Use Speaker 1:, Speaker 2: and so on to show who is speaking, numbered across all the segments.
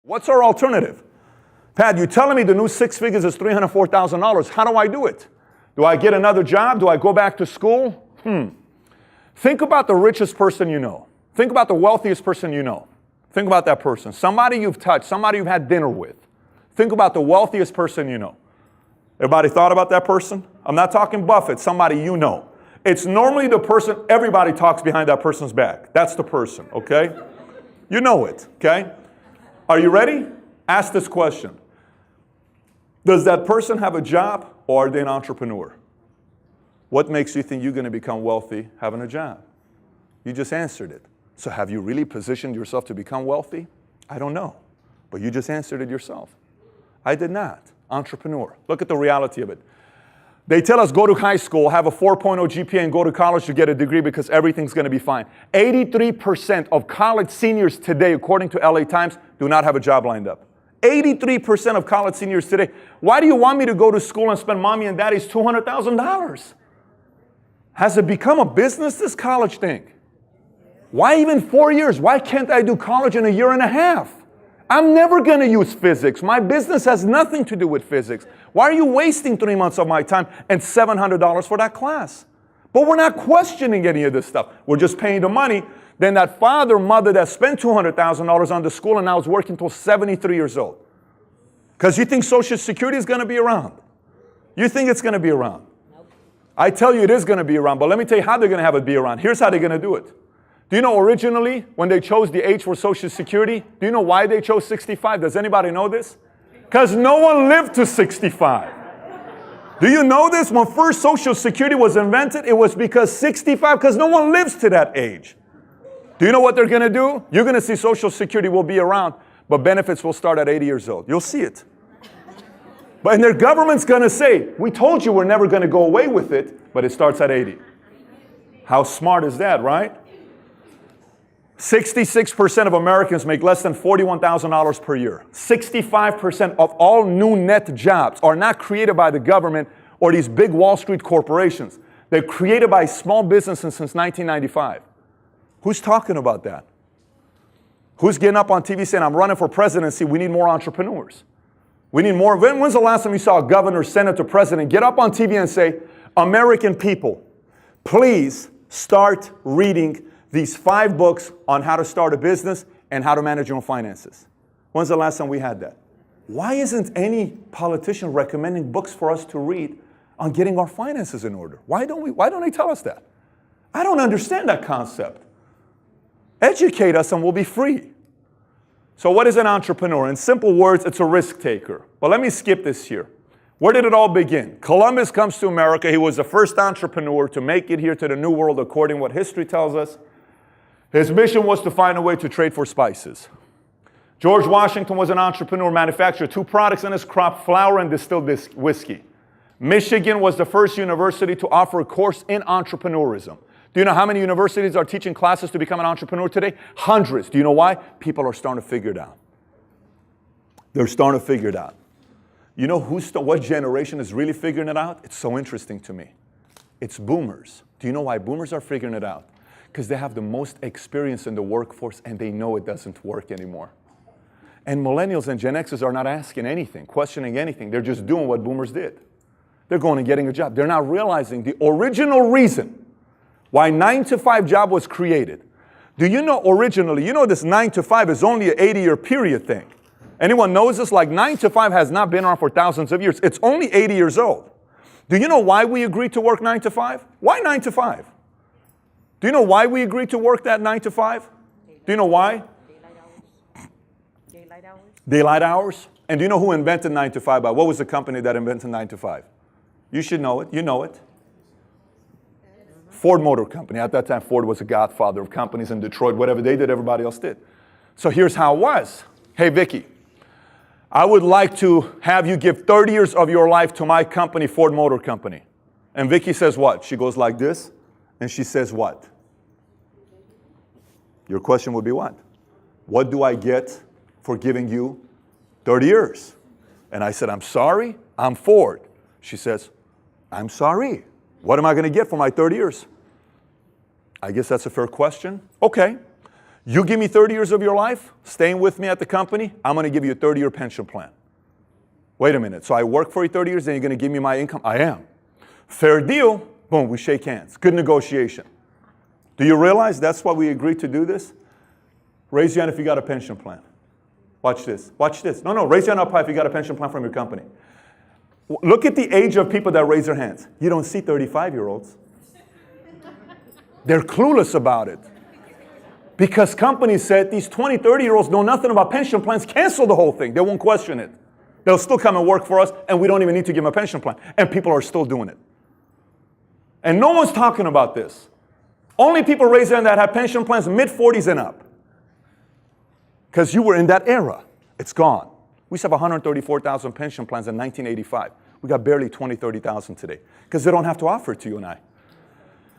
Speaker 1: What's our alternative? Pat, you're telling me the new six figures is $304,000. How do I do it? Do I get another job? Do I go back to school? Think about the richest person you know. Think about the wealthiest person you know. Think about that person. Somebody you've touched, somebody you've had dinner with. Think about the wealthiest person you know. Everybody thought about that person? I'm not talking Buffett, somebody you know. It's normally the person, everybody talks behind that person's back. That's the person, okay? You know it, okay? Are you ready? Ask this question. Does that person have a job or are they an entrepreneur? What makes you think you're going to become wealthy having a job? You just answered it. So have you really positioned yourself to become wealthy? I don't know. But you just answered it yourself. I did not. Entrepreneur. Look at the reality of it. They tell us go to high school, have a 4.0 GPA, and go to college to get a degree because everything's going to be fine. 83% of college seniors today, according to LA Times, do not have a job lined up. 83% of college seniors today. Why do you want me to go to school and spend mommy and daddy's $200,000? Has it become a business, this college thing? Why even 4 years? Why can't I do college in a year and a half? I'm never going to use physics. My business has nothing to do with physics. Why are you wasting 3 months of my time and $700 for that class? But we're not questioning any of this stuff. We're just paying the money. Then that father, mother that spent $200,000 on the school and now is working until 73 years old. Because you think Social Security is going to be around. You think it's going to be around. Nope. I tell you it is going to be around, but let me tell you how they're going to have it be around. Here's how they're going to do it. Do you know originally when they chose the age for Social Security, do you know why they chose 65? Does anybody know this? Because no one lived to 65. Do you know this? When first Social Security was invented, it was because 65, because no one lives to that age. Do you know what they're going to do? You're going to see Social Security will be around, but benefits will start at 80 years old. You'll see it. But and their government's going to say, we told you we're never going to go away with it, but it starts at 80. How smart is that, right? 66% of Americans make less than $41,000 per year. 65% of all new net jobs are not created by the government or these big Wall Street corporations. They're created by small businesses since 1995. Who's talking about that? Who's getting up on TV saying, I'm running for presidency, we need more entrepreneurs? We need more. When's the last time you saw a governor, senator, president get up on TV and say, American people, please start reading these 5 books on how to start a business and how to manage your own finances? When's the last time we had that? Why isn't any politician recommending books for us to read on getting our finances in order? Why don't they tell us that? I don't understand that concept. Educate us and we'll be free. So what is an entrepreneur? In simple words, it's a risk taker. But let me skip this here. Where did it all begin? Columbus comes to America. He was the first entrepreneur to make it here to the New World according to what history tells us. His mission was to find a way to trade for spices. George Washington was an entrepreneur, manufactured 2 products in his crop, flour and distilled whiskey. Michigan was the first university to offer a course in entrepreneurism. Do you know how many universities are teaching classes to become an entrepreneur today? Hundreds. Do you know why? People are starting to figure it out. They're starting to figure it out. You know what generation is really figuring it out? It's so interesting to me. It's boomers. Do you know why boomers are figuring it out? Because they have the most experience in the workforce and they know it doesn't work anymore. And millennials and Gen Xers are not asking anything, questioning anything. They're just doing what boomers did. They're going and getting a job. They're not realizing the original reason why 9-to-5 job was created. Do you know originally, you know this 9-to-5 is only an 80-year period thing. Anyone knows this? Like 9-to-5 has not been around for thousands of years. It's only 80 years old. Do you know why we agreed to work 9-to-5? Why 9-to-5? Do you know why we agreed to work that 9-to-5? Do you know why?
Speaker 2: Daylight hours.
Speaker 1: Daylight hours. And do you know who invented 9-to-5? By what was the company that invented 9-to-5? You should know it. You know it. Ford Motor Company. At that time, Ford was a godfather of companies in Detroit. Whatever they did, everybody else did. So here's how it was. Hey, Vicky, I would like to have you give 30 years of your life to my company, Ford Motor Company. And Vicky says what? She goes like this, and she says what? Your question would be what? What do I get for giving you 30 years? And I said, I'm sorry, I'm Ford. She says, I'm sorry. What am I going to get for my 30 years? I guess that's a fair question. Okay. You give me 30 years of your life, staying with me at the company, I'm going to give you a 30-year pension plan. Wait a minute, so I work for you 30 years, then you're going to give me my income? I am. Fair deal, boom, we shake hands. Good negotiation. Do you realize that's why we agreed to do this? Raise your hand if you got a pension plan. Watch this. Watch this. No, raise your hand up high if you got a pension plan from your company. Look at the age of people that raise their hands. You don't see 35-year-olds. They're clueless about it. Because companies said these 20, 30-year-olds know nothing about pension plans, cancel the whole thing. They won't question it. They'll still come and work for us, and we don't even need to give them a pension plan. And people are still doing it. And no one's talking about this. Only people raise their hand that have pension plans mid-40s and up. Because you were in that era. It's gone. We used to have 134,000 pension plans in 1985. We got barely 20, 30,000 today. Because they don't have to offer it to you and I.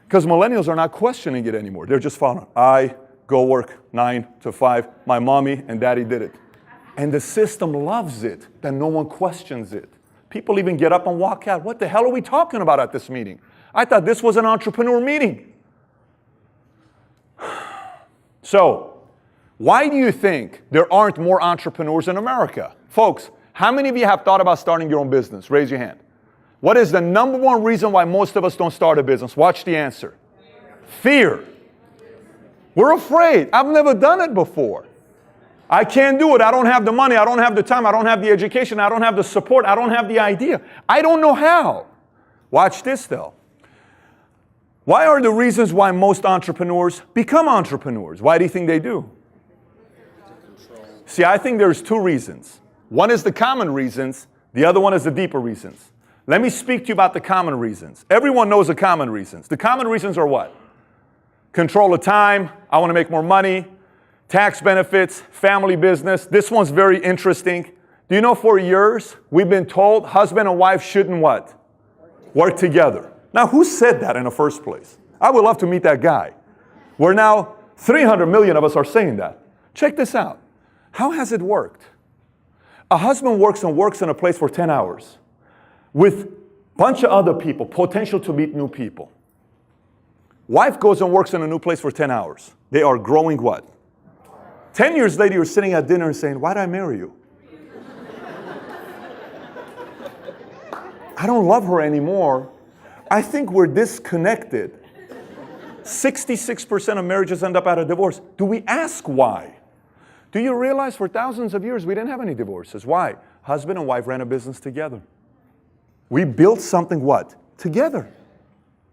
Speaker 1: Because millennials are not questioning it anymore. They're just following. I go work 9 to 5. My mommy and daddy did it. And the system loves it that no one questions it. People even get up and walk out. What the hell are we talking about at this meeting? I thought this was an entrepreneur meeting. So, why do you think there aren't more entrepreneurs in America? Folks, how many of you have thought about starting your own business? Raise your hand. What is the number one reason why most of us don't start a business? Watch the answer. Fear. We're afraid. I've never done it before. I can't do it. I don't have the money. I don't have the time. I don't have the education. I don't have the support. I don't have the idea. I don't know how. Watch this though. Why are the reasons why most entrepreneurs become entrepreneurs? Why do you think they do? See, I think there's two reasons. One is the common reasons. The other one is the deeper reasons. Let me speak to you about the common reasons. Everyone knows the common reasons. The common reasons are what? Control of time. I want to make more money. Tax benefits, family business. This one's very interesting. Do you know for years we've been told husband and wife shouldn't what? Work together. Now who said that in the first place? I would love to meet that guy. We're now 300 million of us are saying that. Check this out. How has it worked? A husband works in a place for 10 hours with a bunch of other people, potential to meet new people. Wife goes and works in a new place for 10 hours. They are growing what? 10 years later, you're sitting at dinner and saying, why did I marry you? I don't love her anymore. I think we're disconnected. 66% of marriages end up at a divorce. Do we ask why? Do you realize for thousands of years we didn't have any divorces? Why? Husband and wife ran a business together. We built something what? Together.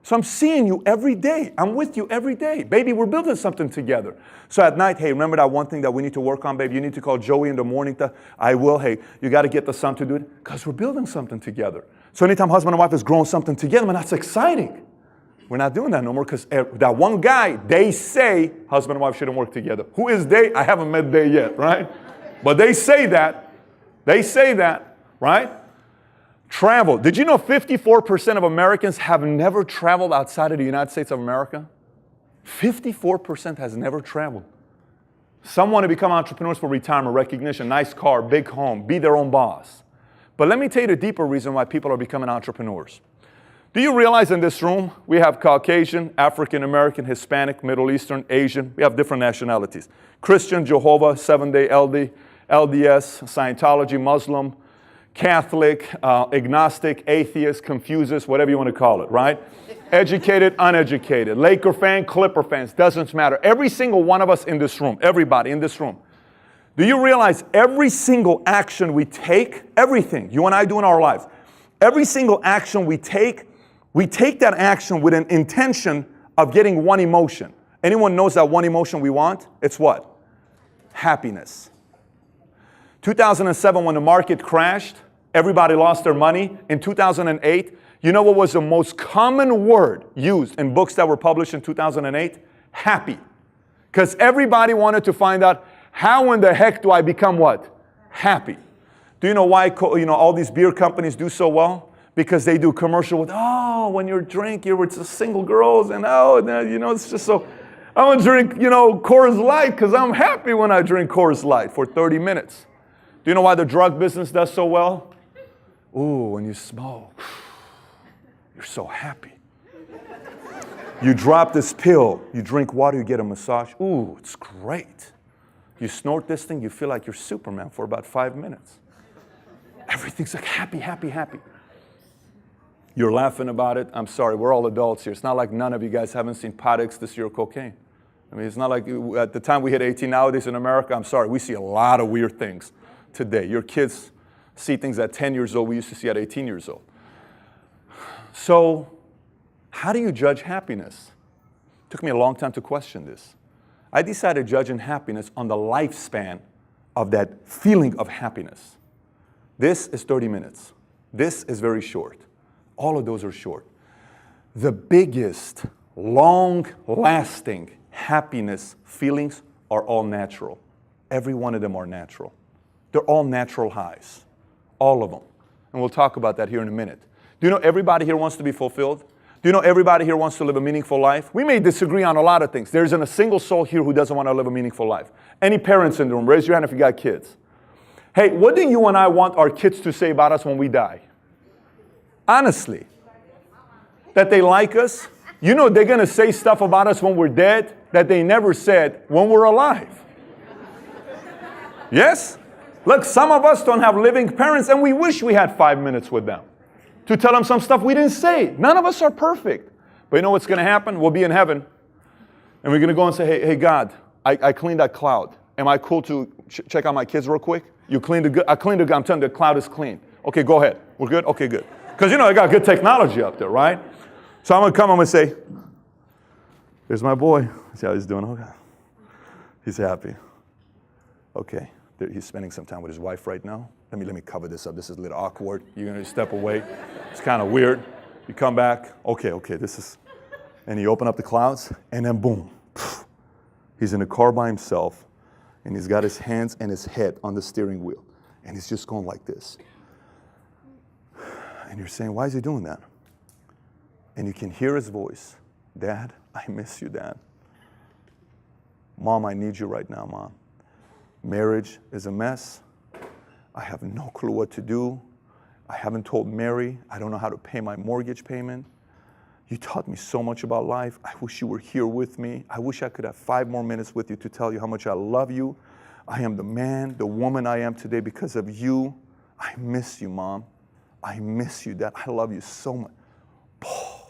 Speaker 1: So I'm seeing you every day. I'm with you every day. Baby, we're building something together. So at night, hey, remember that one thing that we need to work on, baby? You need to call Joey in the morning. I will. Hey, you got to get the son to do it. Because we're building something together. So anytime husband and wife is growing something together, man, that's exciting. We're not doing that no more because that one guy, they say husband and wife shouldn't work together. Who is they? I haven't met they yet, right? But they say that. They say that, right? Travel. Did you know 54% of Americans have never traveled outside of the United States of America? 54% has never traveled. Some want to become entrepreneurs for retirement, recognition, nice car, big home, be their own boss. But let me tell you the deeper reason why people are becoming entrepreneurs. Do you realize in this room, we have Caucasian, African American, Hispanic, Middle Eastern, Asian. We have different nationalities. Christian, Jehovah, Seventh-day LD, LDS, Scientology, Muslim, Catholic, agnostic, atheist, Confucius, whatever you want to call it, right? Educated, uneducated, Laker fan, Clipper fans, doesn't matter. Every single one of us in this room, everybody in this room, do you realize every single action we take, everything you and I do in our lives, every single action we take that action with an intention of getting one emotion. Anyone knows that one emotion we want? It's what? Happiness. 2007, when the market crashed, everybody lost their money. In 2008, you know what was the most common word used in books that were published in 2008? Happy. Because everybody wanted to find out, how in the heck do I become what? Happy. Do you know why all these beer companies do so well? Because they do commercial with, when you're drinking, you're with single girls, and it's just so, I'm going to drink, Coors Light because I'm happy when I drink Coors Light for 30 minutes. Do you know why the drug business does so well? Ooh, when you smoke, you're so happy. You drop this pill, you drink water, you get a massage. Ooh, it's great. You snort this thing, you feel like you're Superman for about 5 minutes. Everything's like happy, happy, happy. You're laughing about it. I'm sorry, we're all adults here. It's not like none of you guys haven't seen pot ecstasy or cocaine. I mean, it's not like at the time we hit 18 nowadays in America, I'm sorry, we see a lot of weird things today. Your kids see things at 10 years old we used to see at 18 years old. So, how do you judge happiness? It took me a long time to question this. I decided judging happiness on the lifespan of that feeling of happiness. This is 30 minutes. This is very short. All of those are short. The biggest, long-lasting happiness feelings are all natural. Every one of them are natural. They're all natural highs. All of them. And we'll talk about that here in a minute. Do you know everybody here wants to be fulfilled? Do you know everybody here wants to live a meaningful life? We may disagree on a lot of things. There isn't a single soul here who doesn't want to live a meaningful life. Any parents in the room, raise your hand if you got kids. Hey, what do you and I want our kids to say about us when we die? Honestly. That they like us? You know they're going to say stuff about us when we're dead that they never said when we're alive. Yes? Look, some of us don't have living parents and we wish we had 5 minutes with them to tell them some stuff we didn't say. None of us are perfect. But you know what's going to happen? We'll be in heaven and we're going to go and say, hey God, I cleaned that cloud. Am I cool to check out my kids real quick? You cleaned the good. I cleaned the good. I'm telling you, the cloud is clean. Okay, go ahead. We're good? Okay, good. Because you know, I got good technology up there, right? So I'm going to come, I'm going to say, there's my boy. See how he's doing? Okay. He's happy. Okay. He's spending some time with his wife right now. Let me cover this up. This is a little awkward. You're going to step away. It's kind of weird. You come back. Okay, this is... And he opened up the clouds, and then boom. He's in a car by himself, and he's got his hands and his head on the steering wheel. And he's just going like this. And you're saying, why is he doing that? And you can hear his voice. Dad, I miss you, Dad. Mom, I need you right now, Mom. Marriage is a mess. I have no clue what to do. I haven't told Mary. I don't know how to pay my mortgage payment. You taught me so much about life. I wish you were here with me. I wish I could have 5 more minutes with you to tell you how much I love you. I am the man, the woman I am today because of you. I miss you, Mom. I miss you, Dad. I love you so much. Oh.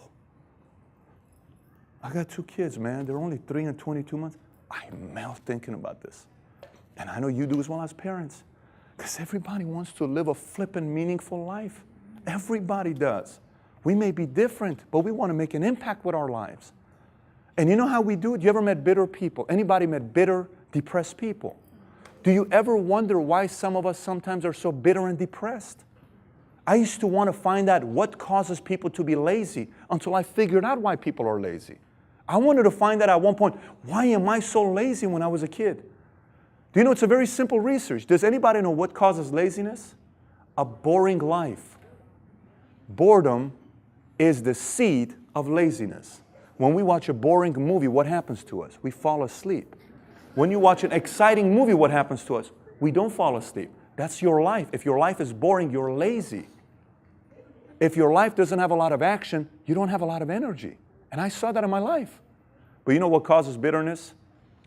Speaker 1: I got 2 kids, man. They're only 3 and 22 months. I melt thinking about this. And I know you do as well as parents. Because everybody wants to live a flippin' meaningful life. Everybody does. We may be different, but we want to make an impact with our lives. And you know how we do it? You ever met bitter people? Anybody met bitter, depressed people? Do you ever wonder why some of us sometimes are so bitter and depressed? I used to want to find out what causes people to be lazy until I figured out why people are lazy. I wanted to find out at one point, why am I so lazy when I was a kid? Do you know, it's a very simple research. Does anybody know what causes laziness? A boring life. Boredom is the seed of laziness. When we watch a boring movie, what happens to us? We fall asleep. When you watch an exciting movie, what happens to us? We don't fall asleep. That's your life. If your life is boring, you're lazy. If your life doesn't have a lot of action, you don't have a lot of energy. And I saw that in my life. But you know what causes bitterness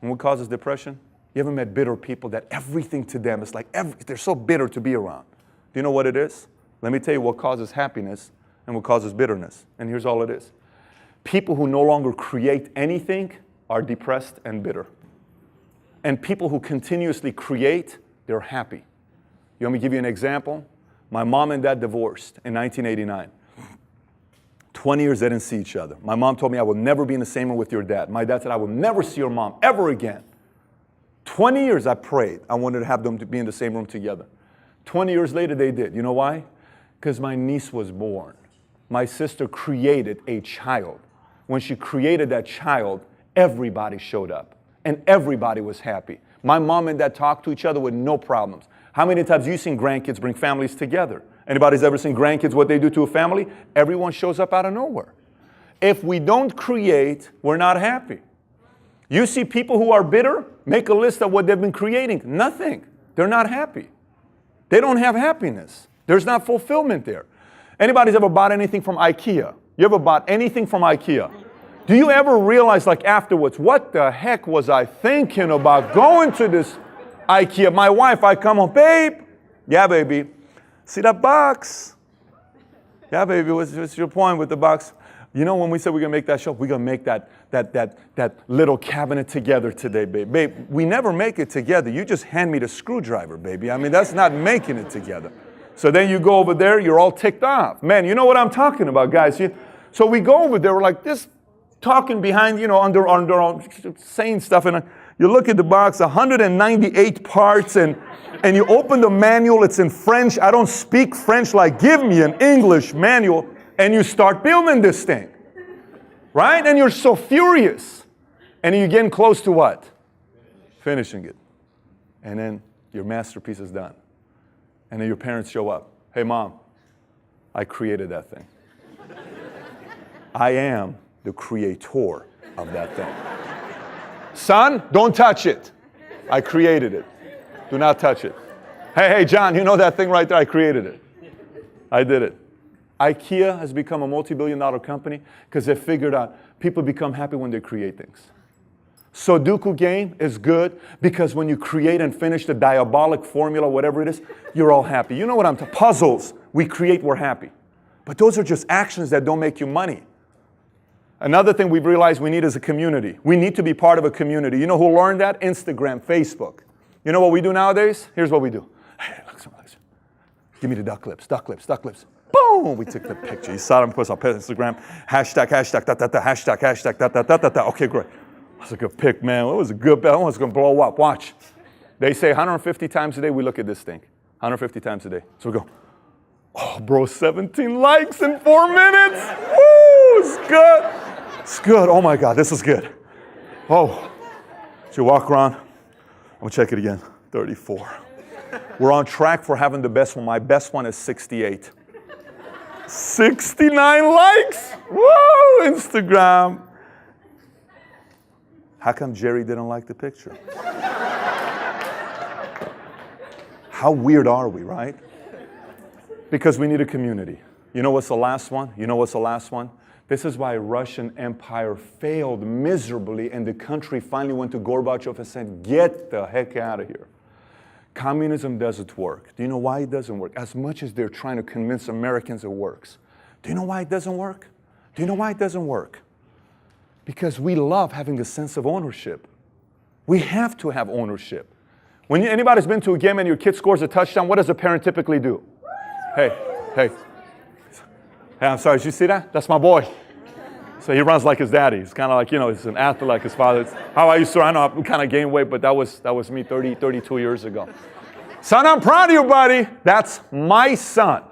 Speaker 1: and what causes depression? You ever met bitter people that everything to them is like, they're so bitter to be around? Do you know what it is? Let me tell you what causes happiness and what causes bitterness. And here's all it is. People who no longer create anything are depressed and bitter. And people who continuously create, they're happy. You want me to give you an example? My mom and dad divorced in 1989. 20 years they didn't see each other. My mom told me, I will never be in the same room with your dad. My dad said, I will never see your mom ever again. 20 years I prayed. I wanted to have them to be in the same room together. 20 years later they did. You know why? Because my niece was born. My sister created a child. When she created that child, everybody showed up. And everybody was happy. My mom and dad talked to each other with no problems. How many times have you seen grandkids bring families together? Anybody's ever seen grandkids, what they do to a family? Everyone shows up out of nowhere. If we don't create, we're not happy. You see people who are bitter, make a list of what they've been creating. Nothing. They're not happy. They don't have happiness. There's not fulfillment there. Anybody's ever bought anything from IKEA? You ever bought anything from IKEA? Do you ever realize, like afterwards, what the heck was I thinking about going to this IKEA? My wife, I come home, babe. Yeah, baby. See that box? Yeah, baby, what's your point with the box? You know, when we said we're going to make that shelf, we're going to make that little cabinet together today, babe. Babe, we never make it together. You just hand me the screwdriver, baby. I mean, that's not making it together. So then you go over there, you're all ticked off. Man, you know what I'm talking about, guys. So we go over there, we're like this, talking behind, under saying stuff. And you look at the box, 198 parts, and you open the manual, it's in French. I don't speak French, like give me an English manual. And you start building this thing, right? And you're so furious. And you're getting close to what? Finishing it. And then your masterpiece is done. And then your parents show up. Hey, Mom, I created that thing. I am the creator of that thing. Son, don't touch it. I created it. Do not touch it. Hey, John, you know that thing right there? I created it. I did it. IKEA has become a multi-billion-dollar company because they figured out people become happy when they create things. Sudoku game is good because when you create and finish the diabolic formula, whatever it is, you're all happy. You know what I'm talking about? Puzzles, we create, we're happy. But those are just actions that don't make you money. Another thing we've realized we need is a community. We need to be part of a community. You know who learned that? Instagram, Facebook. You know what we do nowadays? Here's what we do. Hey, look. Give me the duck lips. Boom! We took the picture. You saw them post on Instagram. Hashtag, hashtag. Okay, great. That's a good pic, man. It was a good bet. That one's going to blow up. Watch. They say 150 times a day we look at this thing. 150 times a day. So we go, oh, bro, 17 likes in 4 minutes. Woo! It's good. It's good. Oh, my God. This is good. Oh. So you walk around. I'm going to check it again. 34. We're on track for having the best one. My best one is 68. 69 likes. Woo! Instagram. How come Jerry didn't like the picture? How weird are we, right? Because we need a community. You know what's the last one? This is why Russian Empire failed miserably and the country finally went to Gorbachev and said, get the heck out of here. Communism doesn't work. Do you know why it doesn't work? As much as they're trying to convince Americans it works. Do you know why it doesn't work? Because we love having a sense of ownership. We have to have ownership. When anybody's been to a game and your kid scores a touchdown, what does a parent typically do? Hey, I'm sorry, did you see that? That's my boy. So he runs like his daddy. He's kind of like, he's an athlete like his father. How are you, sir? I know I kind of gained weight, but that was me 32 years ago. Son, I'm proud of you, buddy. That's my son.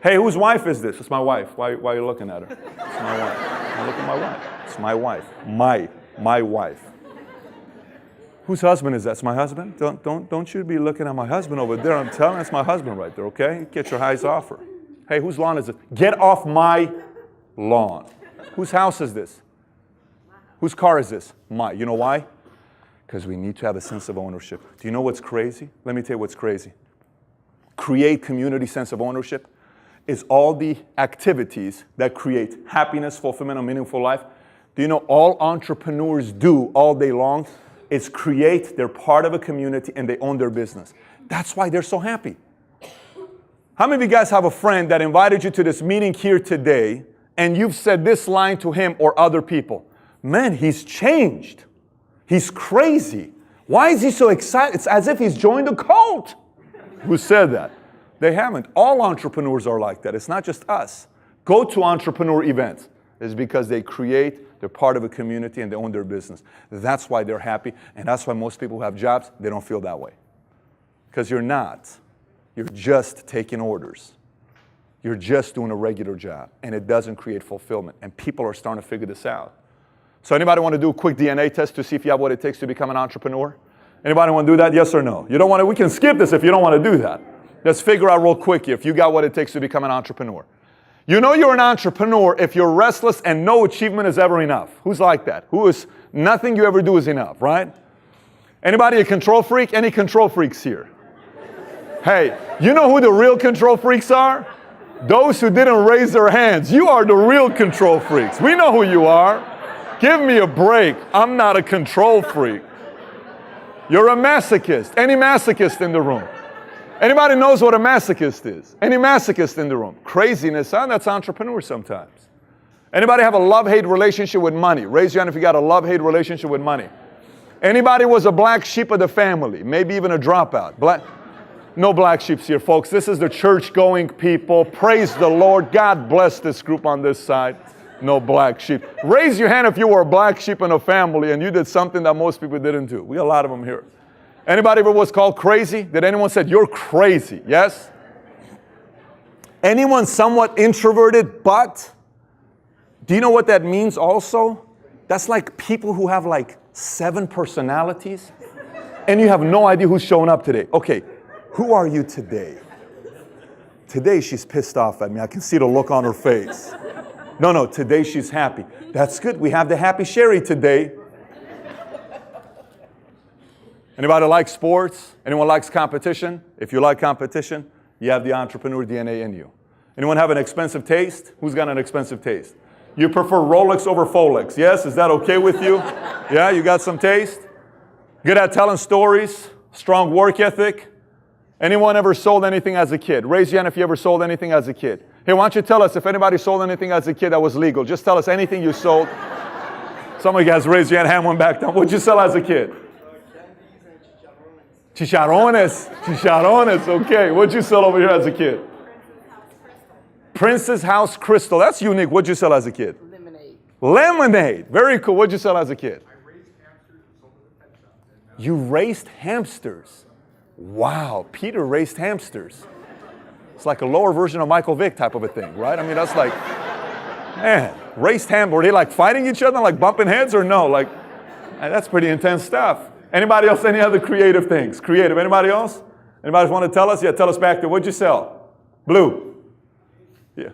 Speaker 1: Hey, whose wife is this? It's my wife. Why are you looking at her? It's my wife. Look at my wife. It's my wife. My wife. Whose husband is that? It's my husband? Don't you be looking at my husband over there. I'm telling you, it's my husband right there, okay? Get your eyes off her. Hey, whose lawn is it? Get off my lawn. Whose house is this? Whose car is this? Mine. You know why? Because we need to have a sense of ownership. Do you know what's crazy? Let me tell you what's crazy. Create community sense of ownership is all the activities that create happiness, fulfillment, and meaningful life. Do you know all entrepreneurs do all day long is create, they're part of a community, and they own their business. That's why they're so happy. How many of you guys have a friend that invited you to this meeting here today, and you've said this line to him or other people? Man, he's changed. He's crazy. Why is he so excited? It's as if he's joined a cult. Who said that? They haven't. All entrepreneurs are like that. It's not just us. Go to entrepreneur events. It's because they create, they're part of a community, and they own their business. That's why they're happy, and that's why most people who have jobs, they don't feel that way. Because you're not. You're just taking orders. You're just doing a regular job, and it doesn't create fulfillment. And people are starting to figure this out. So anybody want to do a quick DNA test to see if you have what it takes to become an entrepreneur? Anybody want to do that? Yes or no? You don't want to, we can skip this if you don't want to do that. Let's figure out real quick if you got what it takes to become an entrepreneur. You know you're an entrepreneur if you're restless and no achievement is ever enough. Who's like that? Who is, nothing you ever do is enough, right? Anybody a control freak? Any control freaks here? Hey, you know who the real control freaks are? Those who didn't raise their hands. You are the real control freaks. We know who you are. Give me a break. I'm not a control freak. You're a masochist. Any masochist in the room? Anybody knows what a masochist is? Any masochist in the room? Craziness, huh? That's entrepreneur sometimes. Anybody have a love-hate relationship with money? Raise your hand if you got a love-hate relationship with money. Anybody was a black sheep of the family? Maybe even a dropout? No black sheeps here, folks. This is the church-going people. Praise the Lord. God bless this group on this side. No black sheep. Raise your hand if you were a black sheep in a family and you did something that most people didn't do. We got a lot of them here. Anybody ever was called crazy? Did anyone say, you're crazy? Yes? Anyone somewhat introverted, but do you know what that means also? That's like people who have like 7 personalities and you have no idea who's showing up today. Okay, who are you today? Today she's pissed off at me. I can see the look on her face. No, today she's happy. That's good. We have the happy Sherry today. Anybody like sports? Anyone likes competition? If you like competition, you have the entrepreneur DNA in you. Anyone have an expensive taste? Who's got an expensive taste? You prefer Rolex over Folex? Yes? Is that okay with you? Yeah, you got some taste? Good at telling stories? Strong work ethic? Anyone ever sold anything as a kid? Raise your hand if you ever sold anything as a kid. Hey, why don't you tell us if anybody sold anything as a kid that was legal? Just tell us anything you sold. Some of you guys raise your hand one back down. What'd you sell as a kid? Chicharrones. Chicharrones, okay. What'd you sell over here as a kid? Princess House Crystal. That's unique. What'd you sell as a kid?
Speaker 2: Lemonade.
Speaker 1: Lemonade. Very cool. What'd you sell as a kid?
Speaker 3: I raised hamsters and sold them at the pet shop.
Speaker 1: You raised hamsters. Wow, Peter raised hamsters. It's like a lower version of Michael Vick type of a thing, right? I mean, that's like, man, raised hamsters. Were they like fighting each other, like bumping heads or no? Like, that's pretty intense stuff. Anybody else, any other creative things? Creative, anybody else? Anybody want to tell us? Yeah, tell us back there. What'd you sell? Blue. Yeah.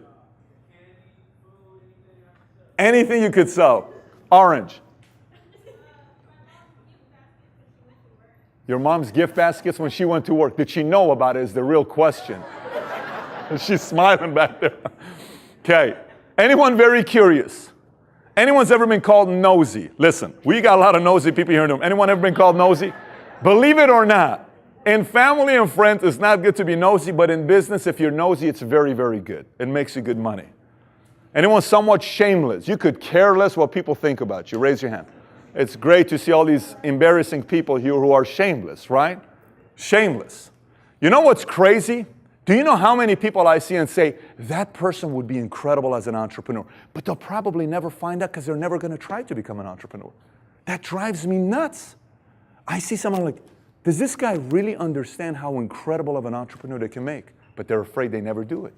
Speaker 1: Anything you could sell. Orange. Your mom's gift baskets when she went to work. Did she know about it is the real question. And she's smiling back there. Okay. Anyone very curious? Anyone's ever been called nosy? Listen, we got a lot of nosy people here in the room. Anyone ever been called nosy? Believe it or not, in family and friends, it's not good to be nosy, but in business, if you're nosy, it's very, very good. It makes you good money. Anyone somewhat shameless? You could care less what people think about you. Raise your hand. It's great to see all these embarrassing people here who are shameless, right? Shameless. You know what's crazy? Do you know how many people I see and say, that person would be incredible as an entrepreneur, but they'll probably never find out because they're never going to try to become an entrepreneur. That drives me nuts. I see someone like, does this guy really understand how incredible of an entrepreneur they can make? But they're afraid they never do it.